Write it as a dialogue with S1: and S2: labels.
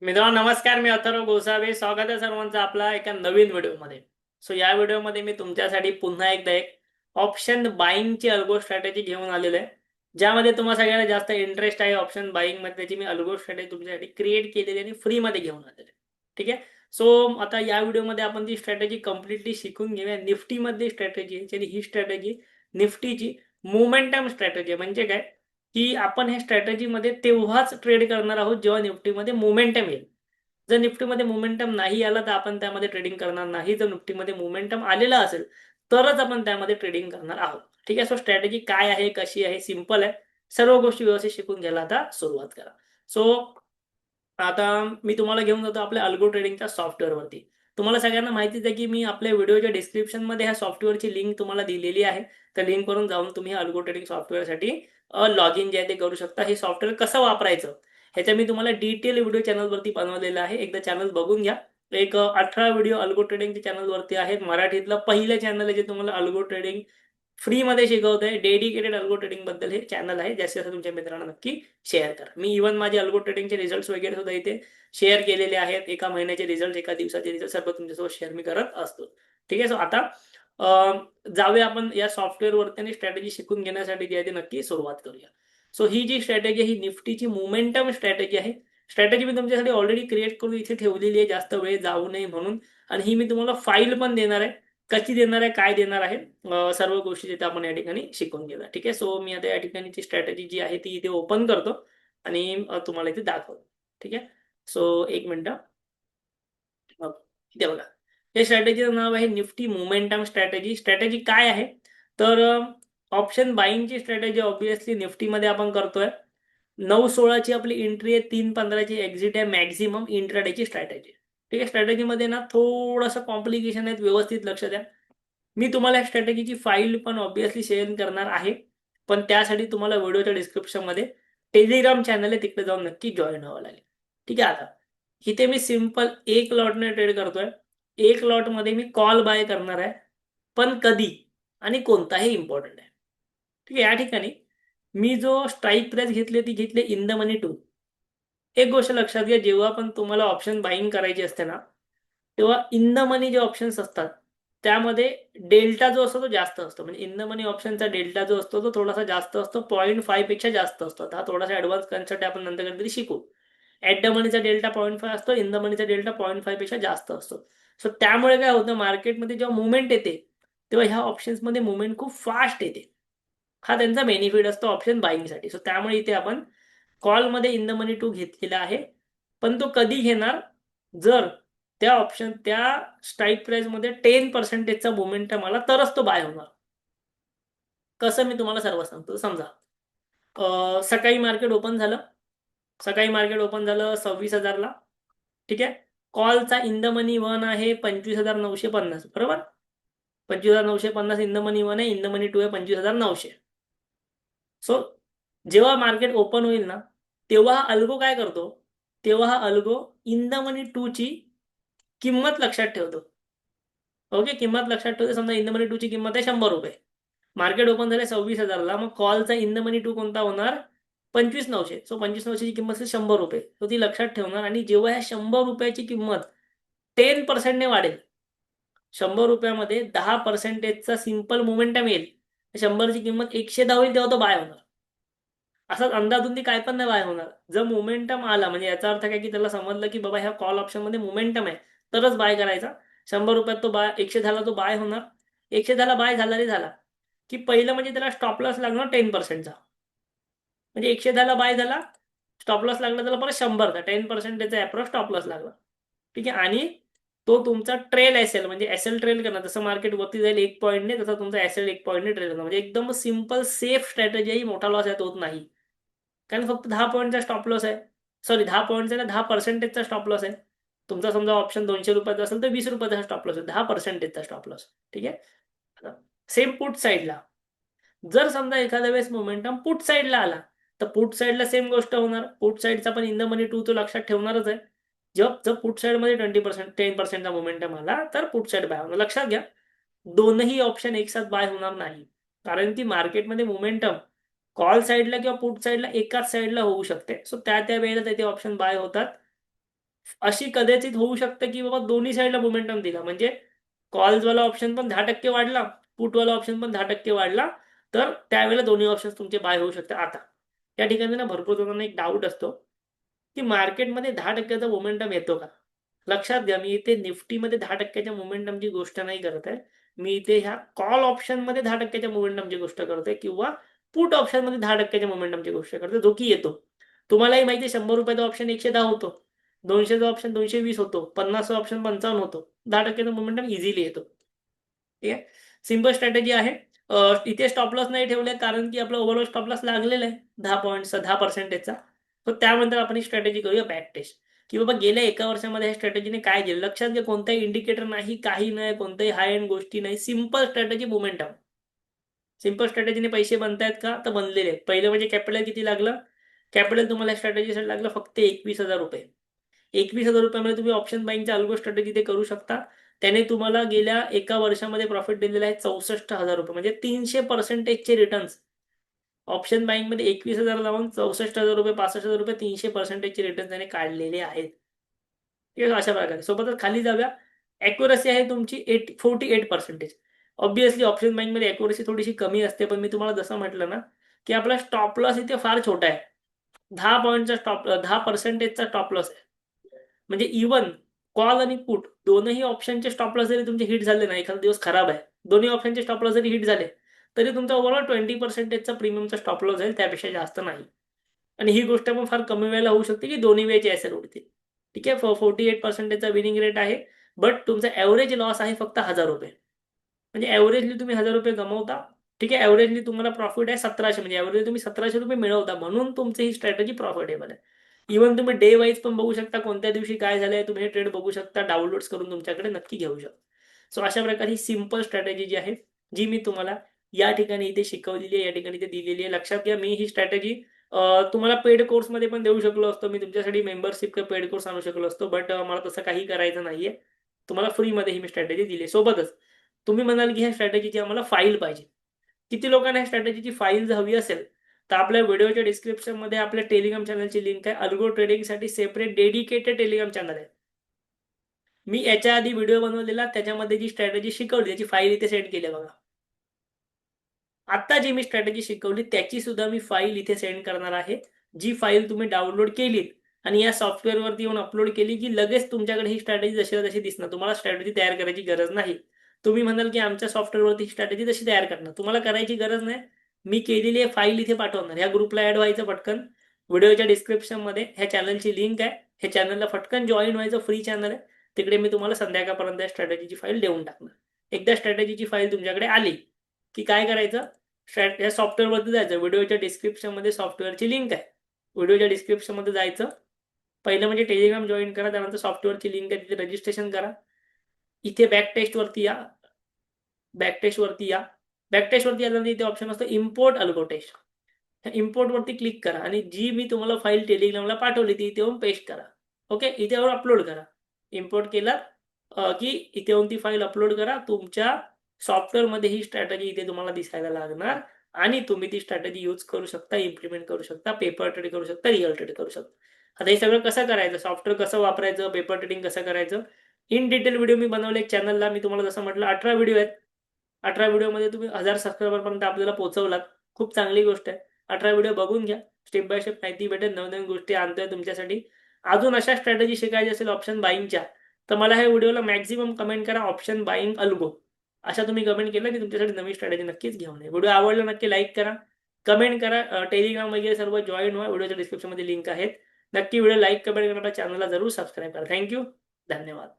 S1: मित्रांनो नमस्कार. मी अथर्व गोसावे. स्वागत आहे सर्वांचं आपला एका नवीन व्हिडिओमध्ये. या व्हिडिओमध्ये मी तुमच्यासाठी पुन्हा एकदा एक ऑप्शन बाईंगची अल्गो स्ट्रॅटेजी घेऊन आलेलो आहे. ज्यामध्ये तुम्हाला सगळ्यांना जास्त इंटरेस्ट आहे ऑप्शन बाईंग मध्ये, त्याची मी अल्गो स्ट्रॅटेजी तुमच्यासाठी क्रिएट केलेली आणि फ्रीमध्ये घेऊन आलेली आहे. ठीक आहे. आता या व्हिडिओमध्ये आपण ती स्ट्रॅटेजी कम्प्लिटली शिकून घेऊया. निफ्टीमधली स्ट्रॅटेजी आहे. ही स्ट्रॅटेजी निफ्टीची मोमेंटम स्ट्रॅटेजी म्हणजे काय, की आपण ह्या स्ट्रॅटेजीमध्ये तेव्हाच ट्रेड करणार आहोत जेव्हा निफ्टीमध्ये मोमेंटम येईल. जर निफ्टीमध्ये मोमेंटम नाही आला तर आपण त्यामध्ये ट्रेडिंग करणार नाही. जर निफ्टीमध्ये मोमेंटम आलेला असेल तरच आपण त्यामध्ये ट्रेडिंग करणार आहोत. ठीक आहे. स्ट्रॅटेजी काय आहे, कशी आहे, सिंपल आहे. सर्व गोष्टी व्यवस्थित शिकून घ्यायला आता सुरुवात करा. आता मी तुम्हाला घेऊन जातो आपल्या अल्गो ट्रेडिंगच्या सॉफ्टवेअरवरती. तुम्हाला सगळ्यांना माहितीच आहे की मी आपल्या व्हिडिओच्या डिस्क्रिप्शनमध्ये ह्या सॉफ्टवेअरची लिंक तुम्हाला दिलेली आहे. त्या लिंकवरून जाऊन तुम्ही अल्गो ट्रेडिंग सॉफ्टवेअरसाठी लॉग इन जे आहे ते करू शकता. हे सॉफ्टवेअर कसं वापरायचं ह्याच्या मी तुम्हाला डिटेल व्हिडिओ चॅनलवरती बनवलेला आहे. एकदा चॅनल बघून घ्या. एक 18 व्हिडिओ अल्गो ट्रेडिंगच्या चॅनलवरती आहेत. मराठीतलं पहिलं चॅनल आहे जे तुम्हाला अल्गो ट्रेडिंग फ्रीमध्ये शिकवत आहे. डेडिकेटेड अल्गो ट्रेडिंग बद्दल हे चॅनल आहे. जास्तीत जास्त तुमच्या मित्रांना नक्की शेअर करा. मी इव्हन माझे अल्गो ट्रेडिंगचे रिझल्ट वगैरे सुद्धा इथे शेअर केलेले आहेत. एका महिन्याचे रिझल्ट, एका दिवसाचे रिझल्ट सर्व तुमच्यासोबत शेअर मी करत असतो. ठीक आहे. आता जाऊया आपण या सॉफ्टवेअरवरती आणि स्ट्रॅटेजी शिकून घेण्यासाठी जी आहे ती नक्की सुरुवात करूया. ही जी स्ट्रॅटेजी आहे ही निफ्टीची मोमेंटम स्ट्रॅटेजी आहे. स्ट्रॅटेजी मी तुमच्यासाठी ऑलरेडी क्रिएट करून इथे ठेवलेली आहे, जास्त वेळ जाऊ नये म्हणून. आणि ही मी तुम्हाला फाईल पण देणार आहे. कशी देणार आहे, काय देणार आहे, सर्व गोष्टी तिथे आपण या ठिकाणी शिकून घेऊया. ठीक आहे. मी आता या ठिकाणी ती स्ट्रॅटेजी जी आहे ती इथे ओपन करतो आणि तुम्हाला इथे दाखवतो. ठीक आहे. एक मिनिट. इथे बघा. या स्ट्रॅटेजीचं नाव आहे निफ्टी मोमेंटम स्ट्रॅटेजी. स्ट्रॅटेजी काय आहे तर ऑप्शन बाईंगची स्ट्रॅटेजी ऑब्विसली निफ्टीमध्ये आपण करतोय. 9-16 ची आपली एंट्री आहे, 3-15 ची एक्झिट आहे. मॅक्झिमम इंट्राडेची स्ट्रॅटेजी. ठीक आहे. स्ट्रॅटेजीमध्ये ना थोडंसं कॉम्प्लिकेशन आहेत, व्यवस्थित लक्ष द्या. मी तुम्हाला स्ट्रॅटेजीची फाईल पण ऑब्विसली शेअर करणार आहे. पण त्यासाठी तुम्हाला व्हिडिओच्या डिस्क्रिप्शनमध्ये टेलिग्राम चॅनल आहे, तिकडे जाऊन नक्की जॉईन व्हावं लागेल. ठीक आहे. आता इथे मी सिंपल एक लॉटने ट्रेड करतोय. एक लॉट मध्ये मी कॉल बाय करणार आहे. पण कधी आणि कोणताही इम्पॉर्टंट आहे. ठीक आहे. या ठिकाणी मी जो स्ट्राईक प्राइस घेतली ती घेतली इन द मनी 2. एक गोष्ट लक्षात घ्या, जेव्हा पण तुम्हाला ऑप्शन बाईंग करायची असते ना, तेव्हा इन द मनी जे ऑप्शन्स असतात त्यामध्ये डेल्टा जो असतो तो जास्त असतो. म्हणजे इन द मनी ऑप्शनचा डेल्टा जो असतो तो थोडासा जास्त असतो, 0.5 पेक्षा जास्त असतो. हा थोडासा ऍडव्हान्स कन्सेप्ट आपण नंतर कधीतरी शिकू. ऍट द मनीचा डेल्टा 0.5 असतो, इन द मनीचा डेल्टा 0.5 पेक्षा जास्त असतो. त्यामुळे काय होतं, मार्केटमध्ये जेव्हा मुवमेंट येते तेव्हा ह्या ऑप्शन्समध्ये मुवमेंट खूप फास्ट येते. हा त्यांचा बेनिफिट असतो ऑप्शन बाईंगसाठी. त्यामुळे इथे आपण कॉलमध्ये इन द मनी 2 घेतलेला आहे. पण तो कधी घेणार, जर त्या ऑप्शन त्या स्ट्राईक प्राइस मध्ये 10%चा मोमेंटम आला तरच तो बाय होणार. कसं मी तुम्हाला सर्व सांगतो. समजा सकाळी मार्केट ओपन झालं. सकाळी मार्केट ओपन झालं 26,000ला. ठीक आहे. कॉलचा इन द मनी वन आहे 25,950. बरोबर. 25,950 इन द मनी वन आहे. इन द मनी टू आहे 25,900. सो जेव्हा मार्केट ओपन होईल ना, तेव्हा हा अल्गो काय करतो, तेव्हा हा अल्गो इन द मनी 2 ची किंमत लक्षात ठेवतो. ओके. किंमत लक्षात ठेवतो. समजा इन द मनी 2 ची किंमत आहे 100 रुपये. मार्केट ओपन झाले 26,000ला. मग कॉलचा इन द मनी 2 कोणता होणार, 25,900. 25,900 ची किंमत 100 रुपये. ती लक्षात ठेवणार. आणि जेव्हा ह्या 100 रुपयाची किंमत 10%ने वाढेल, 100 रुपयामध्ये 10%चा सिंपल मोमेंटम येईल, 100ची किंमत 110 होईल, तेव्हा तो बाय होणार. असाच अंदाधुंदी काय पण नाही बाय होणार. जर मोमेंटम आला म्हणजे याचा अर्थ काय, की त्याला समजलं की बाबा ह्या कॉल ऑप्शन मध्ये मोमेंटम आहे, तरच बाय करायचा. 100 रुपयात तो बाय, 110ला तो बाय होणार. 110ला बाय झाला रे झाला की पहिलं म्हणजे त्याला स्टॉप लॉस लागणार 10%चा. म्हणजे 110ला बाय झाला, स्टॉप लॉस लागला त्याला परत 100चा 10%चा अप्रॉक्स स्टॉप लॉस लागला. ठीक आहे. आणि तो तुमचा ट्रेल एसेल म्हणजे एसेल ट्रेल करणार. जसं मार्केट वरती जाईल 1 पॉईंटने, तसं तुमचा एसेल 1 पॉईंटने ट्रेल करणार. म्हणजे एकदम सिंपल सेफ स्ट्रॅटेजी आहे. मोठा लॉस यात होत नाही. कारण फक्त 10 पॉईंटचा स्टॉप लॉस आहे. सॉरी, 10 पॉईंटचा ना, 10%चा स्टॉप लॉस आहे. तुमचा समजा ऑप्शन 200 रुपयाचा असेल तर 20 रुपयाचा स्टॉप लॉस आहे. 10%चा स्टॉप लॉस. ठीक आहे. सेम पुट साईडला जर समजा एखाद्या वेळेस मोमेंटम पुट साईडला आला, तर पुट साईडला सेम गोष्ट होणार. पुट साईडचा पण इन द मनी 2 तो लक्षात ठेवणारच आहे. जर पुट साईडमध्ये 10%चा मोमेंटम आला तर पुट साईड बाय होणार. लक्षात घ्या, दोनही ऑप्शन एक साथ बाय होणार नाही. कारण की मार्केटमध्ये मोमेंटम कॉल साईडला किंवा पुट साईडला एकाच साईडला होऊ शकते. त्या त्या वेळेला ते ऑप्शन बाय होतात. अशी कदाचित होऊ शकतं की बाबा दोन्ही साईडला मोमेंटम दिला, म्हणजे कॉल्सवाला ऑप्शन पण 10% वाढला, पुटवाला ऑप्शन पण 10% वाढला, तर त्यावेळेला दोन्ही ऑप्शन तुमचे बाय होऊ शकतात. आता या ठिकाणी ना भरपूर जणांना एक डाऊट असतो की मार्केटमध्ये 10%चा मोमेंटम येतो का. लक्षात घ्या, मी इथे निफ्टीमध्ये 10%च्या मोमेंटमची गोष्ट नाही करत आहे. मी इथे ह्या कॉल ऑप्शनमध्ये 10%च्या मोमेंटमची गोष्ट करतोय किंवा पुट ऑप्शनमध्ये 10%च्या मोमेंटमची गोष्ट करतोय, जो की येतो. तुम्हालाही माहिती आहे, 100 रुपयाचा ऑप्शन 110 होतो, 200चा ऑप्शन 220 होतो, 50चा ऑप्शन 55 होतो. 10%चा मोमेंटम इझिली येतो. ठीक आहे, सिंपल स्ट्रॅटेजी आहे. इथे स्टॉप लॉस नाही ठेवले कारण की आपला ओव्हरऑल स्टॉप लॉस लागलेला आहे 10 पॉईंटचा, 10%चा. तर त्यानंतर आपण ही स्ट्रॅटेजी करूया बॅक टेस्ट, की बाबा गेल्या एका वर्षामध्ये ह्या स्ट्रॅटेजीने काय केलं. लक्षात घ्या, कोणताही इंडिकेटर नाही, काही नाही, कोणताही हाय एंड गोष्टी नाही, सिंपल स्ट्रॅटेजी मोमेंटम. सिंपल स्ट्रॅटेजीने पैसे बनतायत का, तर बनलेले आहेत. पहिलं म्हणजे कॅपिटल किती लागलं. कॅपिटल तुम्हाला स्ट्रॅटेजीसाठी लागलं फक्त 21,000 रुपये. 21,000 रुपयामध्ये तुम्ही ऑप्शन बाईंगच्या अल्गो स्ट्रॅटेजी ते करू शकता. त्याने तुम्हाला गेल्या एका वर्षामध्ये प्रॉफिट दिलेला आहे 64,000 रुपये, म्हणजे 300%चे रिटर्न्स. ऑप्शन बाईंगमध्ये 21,000 लावून 64,000 रुपये, 65,000 रुपये, 300%चे रिटर्न त्याने काढलेले आहेत. अशा प्रकारे. सोबतच खाली जाऊया. ॲक्युरसी आहे तुमची 48%. ऑब्व्हियसली ऑप्शन बाईंगमध्ये ॲक्युरसी थोडीशी कमी असते, पण मी तुम्हाला जसं म्हटलं ना की आपला स्टॉप लॉस इथे फार छोटा आहे. 10 पॉईंटचा स्टॉप, 10%चा स्टॉप लॉस आहे. म्हणजे इवन कॉल आणि पुट दोनही ऑप्शनचे स्टॉप लॉस जरी तुमचे हिट झाले ना, एखादा दिवस खराब आहे, दोन्ही ऑप्शनचे स्टॉप लॉस जरी हिट झाले, तरी तुमचा ओव्हरऑल 20%चा प्रीमियमचा स्टॉप लॉस जाईल, त्यापेक्षा जास्त नाही. आणि ही गोष्ट पण फार कमी वेळेला होऊ शकते की दोन्ही वेळेचे ॲसेट उडतील. ठीक आहे, 48%चा विनिंग रेट आहे. बट तुमचा ॲव्हरेज लॉस आहे फक्त 1,000 रुपये. म्हणजे ॲव्हरेजली तुम्ही 1,000 रुपये गमावता. ठीक आहे, ॲव्हरेजली तुम्हाला प्रॉफिट आहे 1,700, म्हणजे ॲव्हरेज तुम्ही 1,700 रुपये मिळवता, म्हणून तुमची ही स्ट्रॅटेजी प्रॉफिटेबल आहे. इव्हन तुम्ही डे वाईज पण बघू शकता, कोणत्या दिवशी काय झालंय तुम्ही हे ट्रेड बघू शकता, डाउनलोड्स करून तुमच्याकडे नक्की घेऊ शकता. सो अशा प्रकारे ही सिंपल स्ट्रॅटेजी जी आहे, जी मी तुम्हाला या ठिकाणी इथे शिकवलेली आहे, या ठिकाणी इथे दिलेली आहे. लक्षात घ्या, मी ही स्ट्रॅटेजी तुम्हाला पेड कोर्समध्ये पण देऊ शकलो असतो. मी तुमच्यासाठी मेंबरशिप किंवा पेड कोर्स आणू शकलो असतो, बट मला तसं काही करायचं नाहीये. तुम्हाला फ्रीमध्ये ही मी स्ट्रॅटेजी दिली. सोबतच तुम्ही म्हणाल की ह्या स्ट्रॅटेजीची आम्हाला फाईल पाहिजे. किती लोकांना ह्या स्ट्रॅटेजीची फाईल जर हवी असेल, तर आपल्या व्हिडिओच्या डिस्क्रिप्शनमध्ये आपल्या टेलिग्राम चॅनलची लिंक आहे. अल्गो ट्रेडिंगसाठी सेपरेट डेडिकेटेड टेलिग्राम चॅनल आहे. मी याच्या आधी व्हिडिओ बनवलेला, त्याच्यामध्ये जी स्ट्रॅटेजी शिकवली त्याची फाईल इथे सेंड केली बघा. आता जी मी स्ट्रॅटेजी शिकवली त्याची सुद्धा मी फाईल इथे सेंड करणार आहे. जी फाईल तुम्ही डाउनलोड केलीत आणि या सॉफ्टवेअरवरती येऊन अपलोड केली की लगेच तुमच्याकडे ही स्ट्रॅटेजी जशी तशी दिसणार. तुम्हाला स्ट्रॅटेजी तयार करायची गरज नाही. तुम्ही म्हणाल की आमच्या सॉफ्टवेअरवरती ही स्ट्रॅटेजी तशी तयार करणार, तुम्हाला करायची गरज नाही. मी केलेली आहे फाईल इथे पाठवणार. ह्या ग्रुपला ॲड व्हायचं पटकन. व्हिडिओच्या डिस्क्रिप्शनमध्ये ह्या चॅनलची लिंक आहे. ह्या चॅनलला पटकन जॉईन व्हायचं, फ्री चॅनल आहे. तिकडे मी तुम्हाला संध्याकाळपर्यंत या स्ट्रॅटेजीची फाईल देऊन टाकणार. एकदा स्ट्रॅटेजीची फाईल तुमच्याकडे आली की काय करायचं, या सॉफ्टवेअरवरती जायचं. व्हिडिओच्या डिस्क्रिप्शनमध्ये सॉफ्टवेअरची लिंक आहे. व्हिडिओच्या डिस्क्रिप्शनमध्ये जायचं. पहिलं म्हणजे टेलिग्राम जॉईन करा, त्यानंतर सॉफ्टवेअरची लिंक आहे, तिथे रजिस्ट्रेशन करा. इथे बॅक टेस्टवरती या. बॅक टेस्टवरती या. बॅक टेस्टवरती आल्यानंतर इथे ऑप्शन असतो इम्पोर्ट अल्गो टेस्ट. इम्पोर्टवरती क्लिक करा आणि जी मी तुम्हाला फाईल टेलिग्रामला पाठवली ती इथे येऊन पेस्ट करा. ओके, इथे येऊन अपलोड करा. इम्पोर्ट केला की इथे येऊन ती फाईल अपलोड करा. तुमच्या सॉफ्टवेअरमध्ये ही स्ट्रॅटेजी इथे तुम्हाला दिसायला लागणार आणि तुम्ही ती स्ट्रॅटेजी यूज करू शकता, इम्प्लिमेंट करू शकता, पेपर ट्रेड करू शकता, रिअल ट्रेड करू शकता. आता हे सगळं कसं करायचं, सॉफ्टवेअर कसं वापरायचं, पेपर ट्रेडिंग कसं करायचं, इन डिटेल व्हिडिओ मी बनवले चॅनलला. मी तुम्हाला जसं म्हटलं 18 व्हिडिओ आहेत. 18 व्हिडिओमध्ये तुम्ही 1000 सबस्क्रायबरपर्यंत आपल्याला पोहोचवलात. खूप चांगली गोष्ट आहे. 18 व्हिडिओ बघून घ्या. स्टेप बाय स्टेप माहिती भेटेल. नवनवीन गोष्टी आणतोय तुमच्यासाठी. अजून अशा स्ट्रॅटेजी शिकायची असेल ऑप्शन बाईंगच्या, तर मला ह्या व्हिडिओला मॅक्झिमम कमेंट करा ऑप्शन बाईंग अल्गो. अशा तुम्ही कमेंट केलं की तुमच्यासाठी नवीन स्ट्रॅटेजी नक्कीच घेऊन येईल. व्हिडिओ आवडला नक्की लाईक करा, कमेंट करा, टेलिग्राम वगैरे सर्व जॉईन व्हा. व्हिडिओच्या डिस्क्रिप्शनमध्ये लिंक आहेत. नक्की व्हिडिओ लाईक, कमेंट करा, चॅनलला जरूर सबस्क्राईब करा. थँक्यू, धन्यवाद.